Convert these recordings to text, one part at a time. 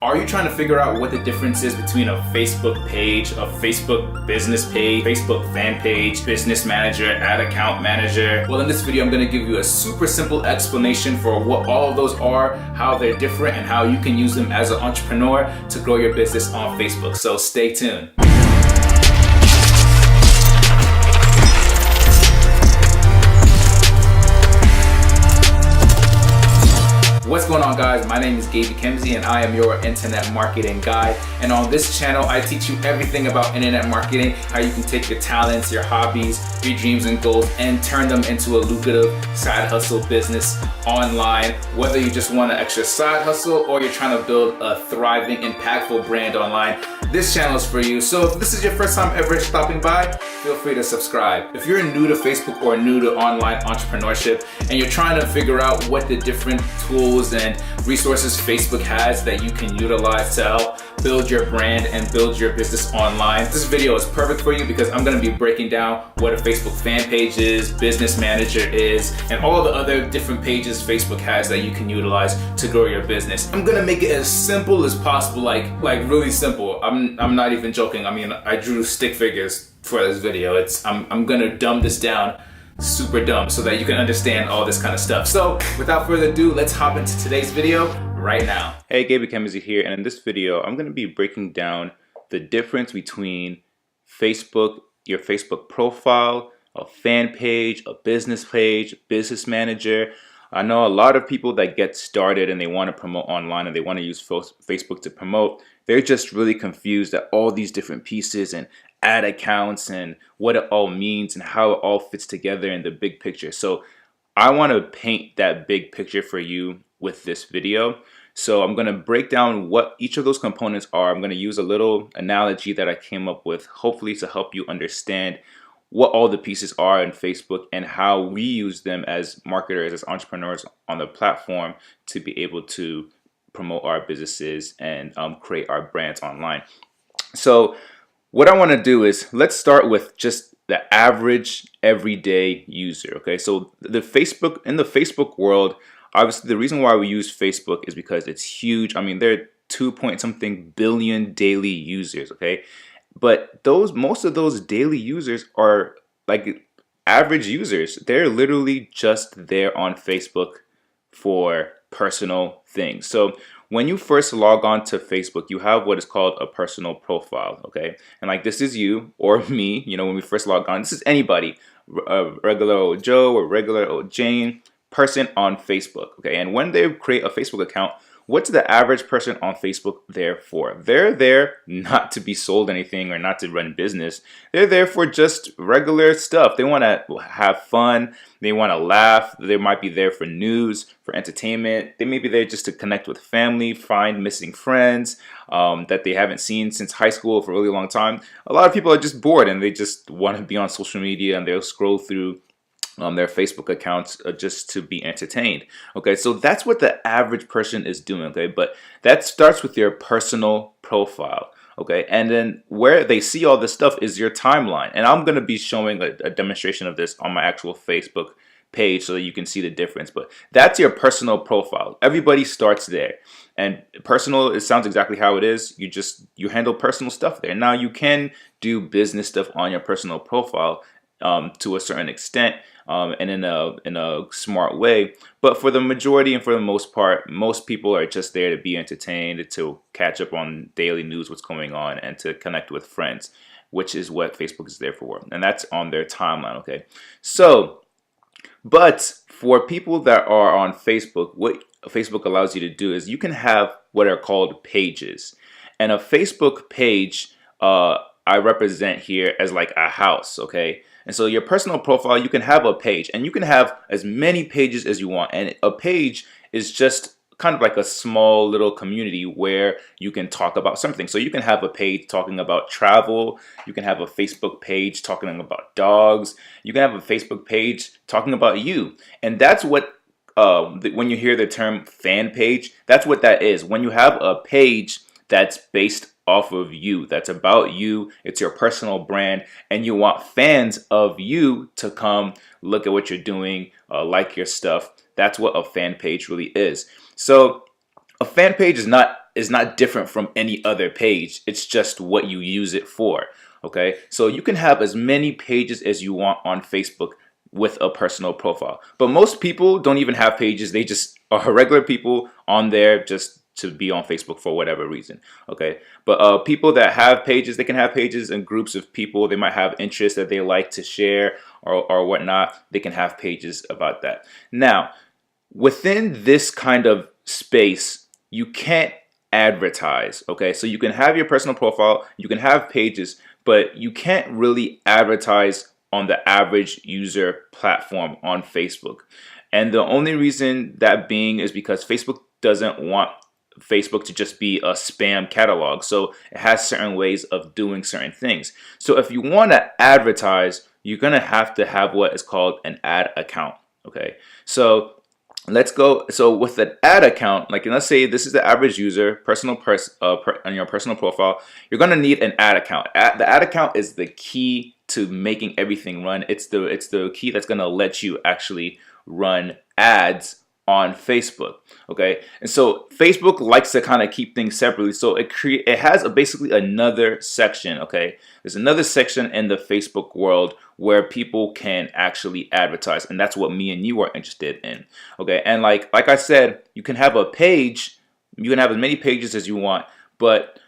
Are you trying to figure out what the difference is between a Facebook page, a Facebook business page, Facebook fan page, business manager, ad account manager? Well, in this video, I'm going to give you a super simple explanation for what all of those are, how they're different, and how you can use them as an entrepreneur to grow your business on Facebook. So stay tuned. What's going on, guys? My name is Gabe Ekemezie and I am your internet marketing guide. And on this channel, I teach you everything about internet marketing, how you can take your talents, your hobbies, your dreams and goals and turn them into a lucrative side hustle business online. Whether you just want an extra side hustle or you're trying to build a thriving, impactful brand online, this channel is for you. So if this is your first time ever stopping by, feel free to subscribe. If you're new to Facebook or new to online entrepreneurship and you're trying to figure out what the different tools and resources Facebook has that you can utilize to help build your brand and build your business online, this video is perfect for you because I'm going to be breaking down what a Facebook fan page is, business manager is, and all the other different pages Facebook has that you can utilize to grow your business. I'm going to make it as simple as possible, like really simple. I'm not even joking. I mean, I drew stick figures for this video. I'm going to dumb this down super dumb so that you can understand all this kind of stuff. So without further ado, let's hop into today's video right now. Hey, Gabe Ekemezie here, and in this video I'm going to be breaking down the difference between Facebook, your Facebook profile, a fan page, a business page, business manager. I know a lot of people that get started and they want to promote online and they want to use Facebook to promote. They're just really confused at all these different pieces and ad accounts and what it all means and how it all fits together in the big picture. So I want to paint that big picture for you with this video. So I'm going to break down what each of those components are. I'm going to use a little analogy that I came up with, hopefully to help you understand what all the pieces are in Facebook and how we use them as marketers, as entrepreneurs on the platform to be able to promote our businesses and create our brands online. So what I want to do is let's start with just the average everyday user. Okay, so in the Facebook world, obviously the reason why we use Facebook is because it's huge. I mean, there are 2-point-something billion daily users. Okay, but most of those daily users are like average users. They're literally just there on Facebook for personal things. So when you first log on to Facebook, you have what is called a personal profile, okay? And like this is you or me, you know, when we first log on, this is anybody, a regular old Joe or regular old Jane person on Facebook, okay? And when they create a Facebook account, what's the average person on Facebook there for? They're there not to be sold anything or not to run business. They're there for just regular stuff. They want to have fun. They want to laugh. They might be there for news, for entertainment. They may be there just to connect with family, find missing friends that they haven't seen since high school for a really long time. A lot of people are just bored and they just want to be on social media and they'll scroll through their Facebook accounts just to be entertained. Okay, so that's what the average person is doing. Okay, but that starts with your personal profile. Okay, and then where they see all this stuff is your timeline. And I'm going to be showing a demonstration of this on my actual Facebook page so that you can see the difference. But that's your personal profile. Everybody starts there. And personal, it sounds exactly how it is. You handle personal stuff there. Now you can do business stuff on your personal profile to a certain extent. And in a smart way, but for the majority and for the most part, most people are just there to be entertained, to catch up on daily news, what's going on, and to connect with friends, which is what Facebook is there for, and that's on their timeline. Okay, so, but for people that are on Facebook, what Facebook allows you to do is you can have what are called pages, and a Facebook page I represent here as like a house. Okay. And so your personal profile, you can have a page and you can have as many pages as you want. And a page is just kind of like a small little community where you can talk about something. So you can have a page talking about travel. You can have a Facebook page talking about dogs. You can have a Facebook page talking about you. And that's what, when you hear the term fan page, that's what that is. When you have a page that's based off of you, that's about you, it's your personal brand, and you want fans of you to come look at what you're doing, like your stuff. That's what a fan page really is. So a fan page is not not different from any other page. It's just what you use it for. Okay, so you can have as many pages as you want on Facebook with a personal profile. But most people don't even have pages. They just are regular people on there just to be on Facebook for whatever reason. Okay, but people that have pages, they can have pages in groups of people. They might have interests that they like to share or whatnot. They can have pages about that. Now, within this kind of space, you can't advertise. Okay, so you can have your personal profile, you can have pages, but you can't really advertise on the average user platform on Facebook. And the only reason that being is because Facebook doesn't want Facebook to just be a spam catalog. So it has certain ways of doing certain things. So if you want to advertise, you're going to have what is called an ad account. Okay, so let's go. So with an ad account, like let's say this is the average user, on your personal profile, you're gonna need an ad account. The ad account is the key to making everything run. It's the key that's gonna let you actually run ads on Facebook. Okay, and so Facebook likes to kind of keep things separately, so it has basically another section. Okay, there's another section in the Facebook world where people can actually advertise, and that's what me and you are interested in. Okay, and like I said, you can have a page, you can have as many pages as you want, but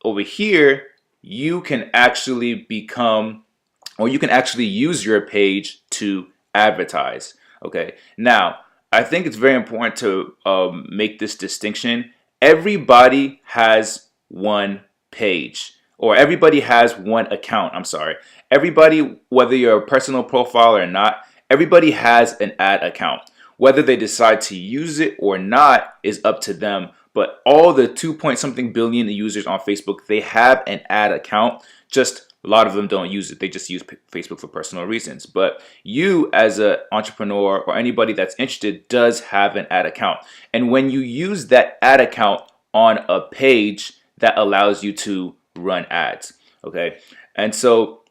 over here you can actually you can actually use your page to advertise. Okay, now I think it's very important to make this distinction. Everybody has one page, or everybody has one account. I'm sorry. Everybody, whether you're a personal profile or not, everybody has an ad account. Whether they decide to use it or not is up to them. But all the 2-point-something billion users on Facebook, they have an ad account. Just a lot of them don't use it. They just use Facebook for personal reasons. But you as an entrepreneur or anybody that's interested does have an ad account. And when you use that ad account on a page, that allows you to run ads. Okay, and so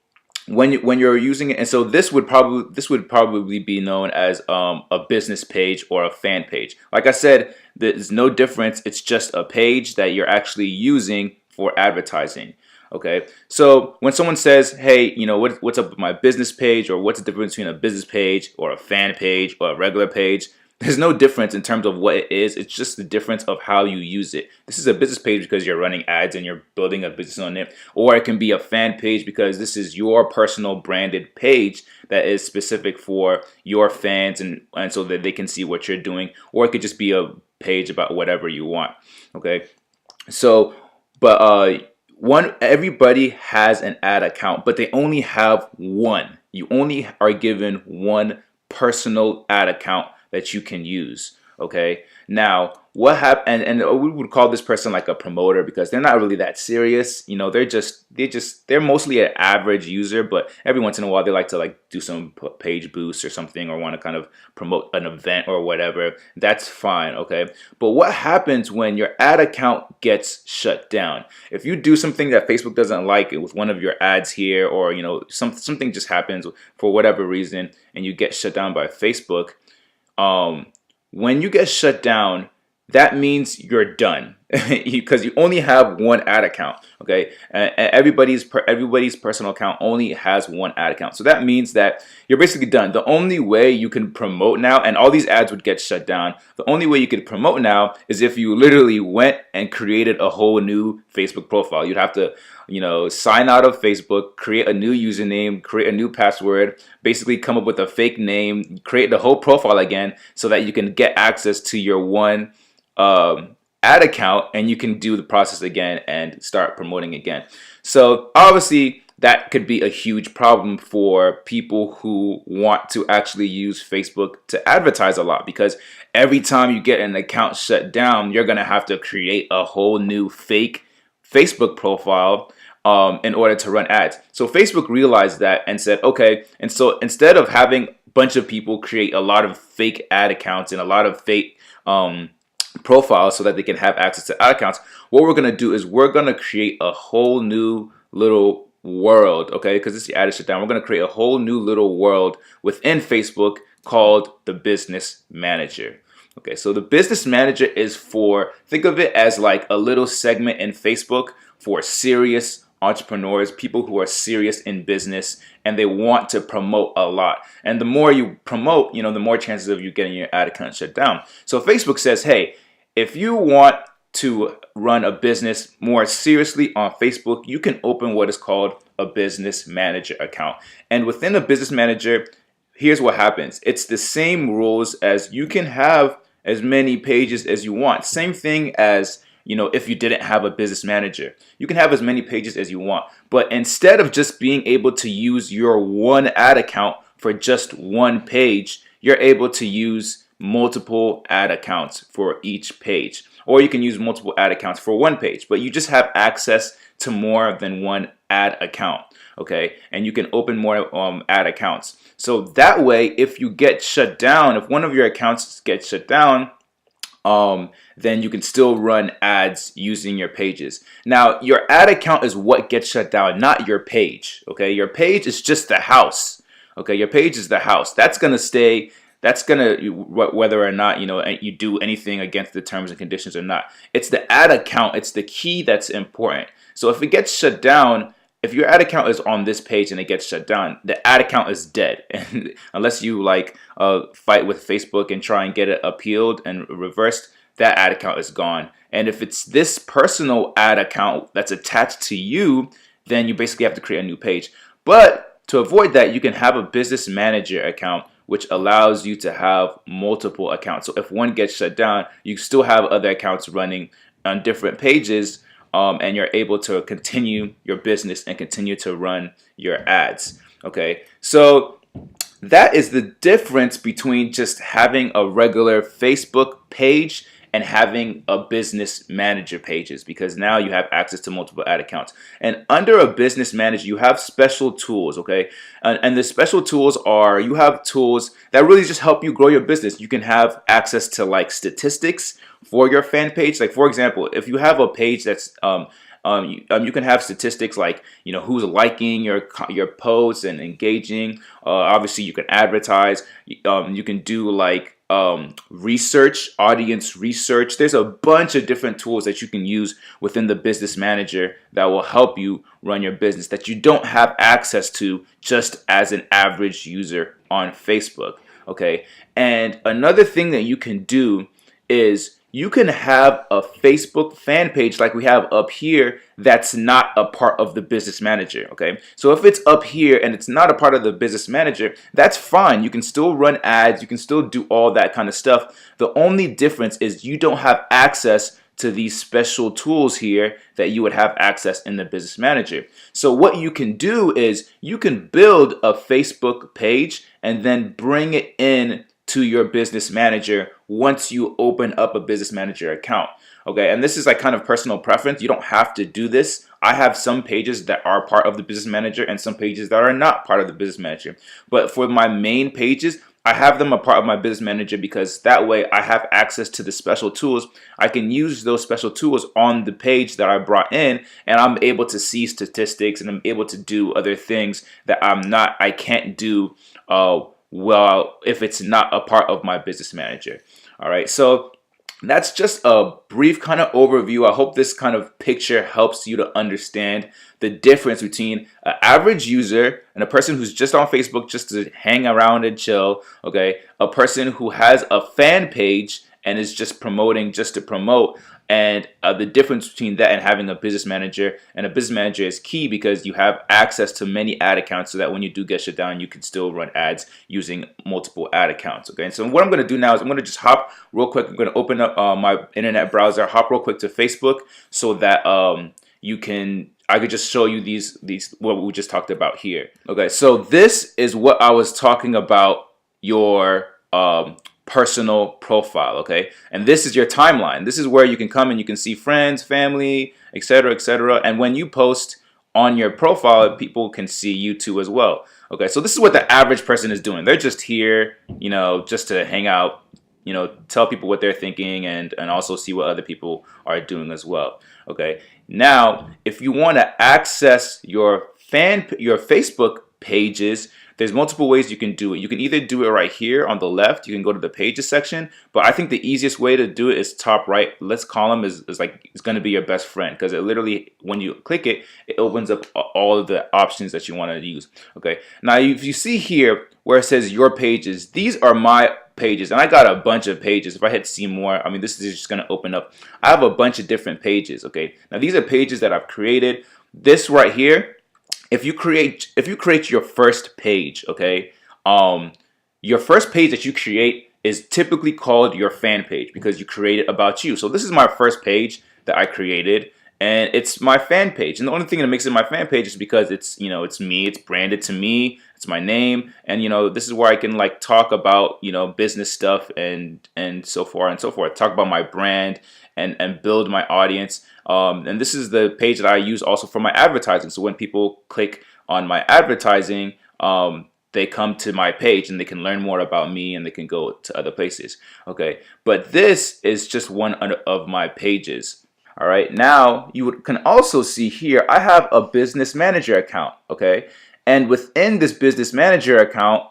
when you're using it, and so this would probably be known as a business page or a fan page. Like I said, there's no difference. It's just a page that you're actually using for advertising. Okay, so when someone says, hey, what's up with my business page, or what's the difference between a business page or a fan page or a regular page, there's no difference in terms of what it is. It's just the difference of how you use it. This is a business page because you're running ads and you're building a business on it, or it can be a fan page because this is your personal branded page that is specific for your fans and so that they can see what you're doing, or it could just be a page about whatever you want. Okay, so everybody has an ad account, but they only have one. You only are given one personal ad account that you can use. Okay, now what happened, and we would call this person like a promoter because they're not really that serious. They're mostly an average user, but every once in a while they like to do some page boost or something, or want to kind of promote an event or whatever. That's fine. Okay, but what happens when your ad account gets shut down? If you do something that Facebook doesn't like with one of your ads here, or something just happens for whatever reason and you get shut down by Facebook, when you get shut down, that means you're done because you only have one ad account. Okay, and everybody's personal account only has one ad account, so that means that you're basically done. The only way you can promote now, and all these ads would get shut down, the only way you could promote now is if you literally went and created a whole new Facebook profile. You'd have to sign out of Facebook, create a new username, create a new password, basically come up with a fake name, create the whole profile again so that you can get access to your one ad account, and you can do the process again and start promoting again. So obviously that could be a huge problem for people who want to actually use Facebook to advertise a lot, because every time you get an account shut down, you're going to have to create a whole new fake Facebook profile in order to run ads. So Facebook realized that and said, okay, and so instead of having a bunch of people create a lot of fake ad accounts and a lot of fake profiles so that they can have access to ad accounts, what we're going to do is we're going to create a whole new little world, okay, because this ad is shut down. We're going to create a whole new little world within Facebook called the Business Manager. Okay, so the business manager is for, think of it as like a little segment in Facebook for serious entrepreneurs, people who are serious in business and they want to promote a lot. And the more you promote, the more chances of you getting your ad account shut down. So Facebook says, hey, if you want to run a business more seriously on Facebook, you can open what is called a business manager account. And within a business manager, here's what happens. It's the same rules as you can have as many pages as you want. Same thing as, if you didn't have a business manager. You can have as many pages as you want. But instead of just being able to use your one ad account for just one page, you're able to use multiple ad accounts for each page. Or you can use multiple ad accounts for one page, but you just have access to more than one ad account. Okay, and you can open more ad accounts. So that way, if you get shut down, if one of your accounts gets shut down, then you can still run ads using your pages. Now, your ad account is what gets shut down, not your page. Okay, your page is just the house. Okay, your page is the house. That's gonna stay. That's gonna, whether or not you do anything against the terms and conditions or not. It's the ad account. It's the key that's important. So if it gets shut down, if your ad account is on this page and it gets shut down, the ad account is dead. And unless you fight with Facebook and try and get it appealed and reversed, that ad account is gone. And if it's this personal ad account that's attached to you, then you basically have to create a new page. But to avoid that, you can have a business manager account, which allows you to have multiple accounts. So if one gets shut down, you still have other accounts running on different pages. And you're able to continue your business and continue to run your ads. Okay, so that is the difference between just having a regular Facebook page and having a business manager pages, because now you have access to multiple ad accounts. And under a business manager, you have special tools, okay? And the special tools are, you have tools that really just help you grow your business. You can have access to statistics for your fan page. Like, for example, if you have a page that's you can have statistics like who's liking your posts and engaging. Obviously, you can advertise. You can do research, audience research. There's a bunch of different tools that you can use within the business manager that will help you run your business that you don't have access to just as an average user on Facebook. Okay, and another thing that you can do is you can have a Facebook fan page like we have up here that's not a part of the business manager, okay? So if it's up here and it's not a part of the business manager, that's fine. You can still run ads. You can still do all that kind of stuff. The only difference is you don't have access to these special tools here that you would have access in the business manager. So what you can do is you can build a Facebook page and then bring it in to your business manager once you open up a business manager account. Okay, and this is kind of personal preference. You don't have to do this. I have some pages that are part of the business manager and some pages that are not part of the business manager. But for my main pages, I have them a part of my business manager because that way I have access to the special tools. I can use those special tools on the page that I brought in, and I'm able to see statistics and I'm able to do other things that I can't do well if it's not a part of my business manager. All right, so that's just a brief kind of overview. I hope this kind of picture helps you to understand the difference between an average user and a person who's just on Facebook just to hang around and chill, okay? A person who has a fan page and is just promoting just to promote, and the difference between that and having a business manager. And a business manager is key because you have access to many ad accounts so that when you do get shut down, you can still run ads using multiple ad accounts. Okay, and so what I'm going to do now is I'm going to just hop real quick. I'm going to open up my internet browser, hop real quick to Facebook so that I could just show you these what we just talked about here. Okay, so this is what I was talking about, your personal profile, okay? And this is your timeline. This is where you can come and you can see friends, family, etc., etc. And when you post on your profile, people can see you too as well. Okay, so this is what the average person is doing. They're just here, just to hang out, tell people what they're thinking and also see what other people are doing as well. Okay, now if you want to access your Facebook pages, There's multiple ways you can do it. You can either do it right here on the left. You can go to the pages section, but I think the easiest way to do it is top right. This column is like, it's going to be your best friend, because it literally, when you click it, it opens up all of the options that you want to use. Okay, now if you see here where it says your pages, these are my pages, and I got a bunch of pages. If I hit see more, I mean, this is just going to open up. I have a bunch of different pages. Okay, now these are pages that I've created. This right here, if you create your first page, okay, your first page that you create is typically called your fan page, because you create it about you. So this is my first page that I created, and it's my fan page. And the only thing that makes it my fan page is because it's, you know, it's me, it's branded to me, it's my name, and you know, this is where I can like talk about, you know, business stuff and so far and so forth. Talk about my brand and build my audience. And this is the page that I use also for my advertising. So when people click on my advertising, they come to my page and they can learn more about me, and they can go to other places. Okay, but this is just one of my pages. All right, now you can also see here, I have a business manager account. Okay, and within this business manager account,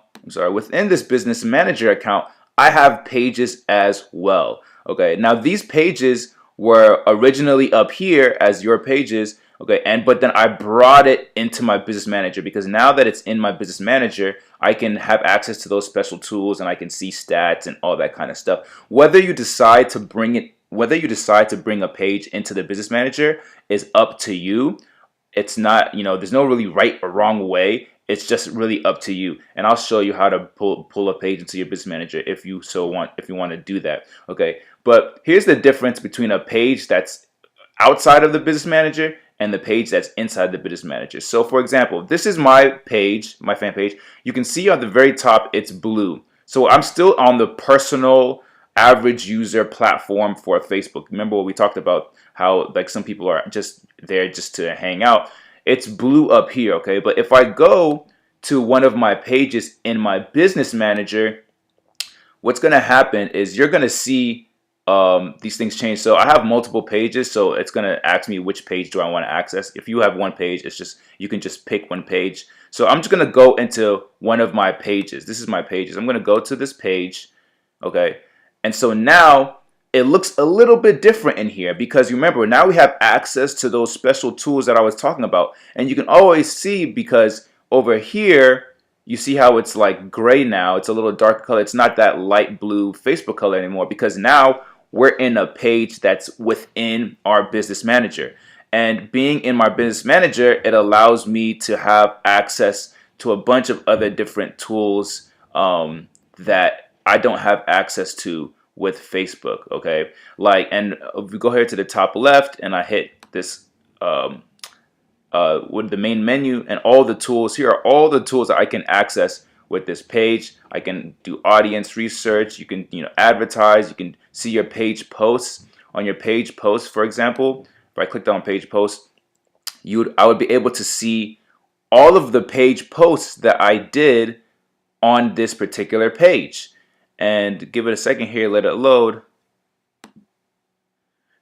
I have pages as well. Okay, now these pages were originally up here as your pages. Okay, but then I brought it into my business manager, because now that it's in my business manager, I can have access to those special tools, and I can see stats and all that kind of stuff. Whether you decide to bring a page into the business manager is up to you. It's not, you know, there's no really right or wrong way. It's just really up to you. And I'll show you how to pull a page into your business manager if you want to do that. Okay, but here's the difference between a page that's outside of the business manager and the page that's inside the business manager. So for example, this is my page, my fan page. You can see on the very top, it's blue. So I'm still on the personal average user platform for Facebook. Remember what we talked about, how like some people are just there just to hang out. It's blue up here, okay? But if I go to one of my pages in my business manager, what's gonna happen is you're gonna see these things change. So I have multiple pages, so it's gonna ask me which page do I want to access. If you have one page, it's just, you can just pick one page. So I'm just gonna go into one of my pages. This is my pages. I'm gonna go to this page, okay? And so now it looks a little bit different in here, because remember, now we have access to those special tools that I was talking about. And you can always see, because over here, you see how it's like gray now. It's a little darker color. It's not that light blue Facebook color anymore, because now we're in a page that's within our business manager. And being in my business manager, it allows me to have access to a bunch of other different tools that I don't have access to with Facebook. Okay, like, and if we go here to the top left and I hit this with the main menu and all the tools, here are all the tools that I can access with this page. I can do audience research. You can, you know, advertise. You can see your page posts. On your page posts, for example, if I clicked on page posts, I would be able to see all of the page posts that I did on this particular page. And give it a second here, let it load.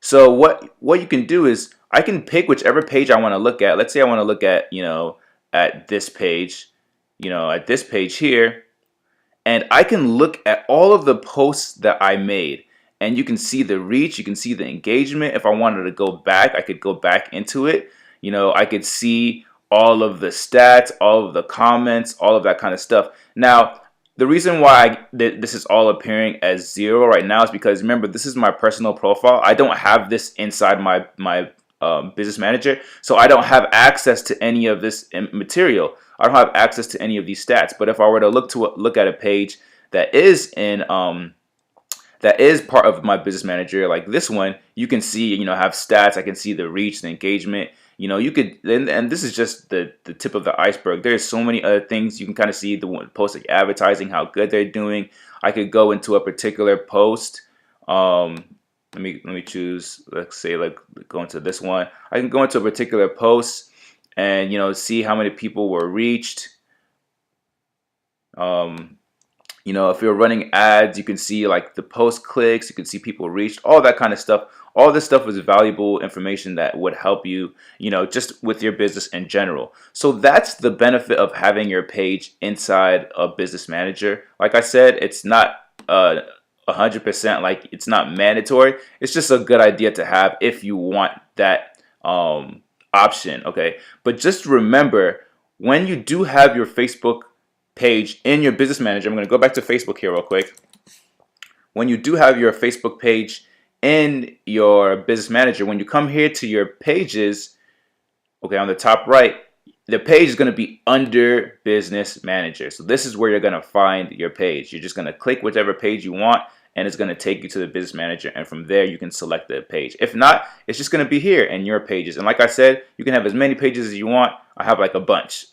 So what you can do is, I can pick whichever page I want to look at. Let's say I want to look at, you know, at this page, you know, at this page here, and I can look at all of the posts that I made, and you can see the reach, you can see the engagement. If I wanted to go back, I could go back into it. You know, I could see all of the stats, all of the comments, all of that kind of stuff. Now, the reason why this is all appearing as 0 right now is because, remember, this is my personal profile. I don't have this inside my business manager, so I don't have access to any of this material. I don't have access to any of these stats. But if I were to look at a page that is in that is part of my business manager, like this one, you can see, you know, have stats. I can see the reach, the engagement. You know, you could, and this is just the tip of the iceberg. There's so many other things. You can kind of see the posts like advertising, how good they're doing. I could go into a particular post. Let me choose, let's say, like, go into this one. I can go into a particular post and, you know, see how many people were reached. You know, if you're running ads, you can see like the post clicks, you can see people reached, all that kind of stuff. All this stuff is valuable information that would help you, just with your business in general. So that's the benefit of having your page inside a Business Manager. Like I said, it's not 100%, like it's not mandatory. It's just a good idea to have if you want that option, okay? But just remember, when you do have your Facebook page in your Business Manager, I'm going to go back to Facebook here real quick. When you do have your Facebook page in your Business Manager, when you come here to your pages, okay, on the top right, the page is going to be under Business Manager. So this is where you're going to find your page. You're just going to click whichever page you want, and it's going to take you to the Business Manager, and from there you can select the page. If not, it's just going to be here in your pages. And like I said, you can have as many pages as you want. I have like a bunch.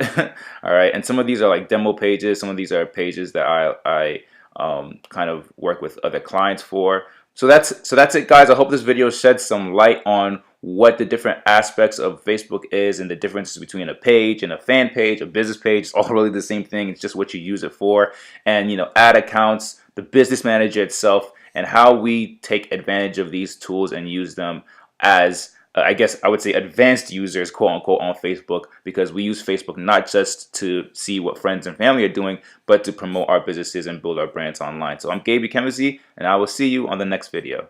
All right, and some of these are like demo pages. Some of these are pages that I kind of work with other clients for. So that's it, guys. I hope this video sheds some light on what the different aspects of Facebook is and the differences between a page and a fan page, a business page. It's all really the same thing. It's just what you use it for. And ad accounts, the Business Manager itself, and how we take advantage of these tools and use them as I guess I would say advanced users, quote unquote, on Facebook, because we use Facebook not just to see what friends and family are doing, but to promote our businesses and build our brands online. So I'm Gabe Ekemezie, and I will see you on the next video.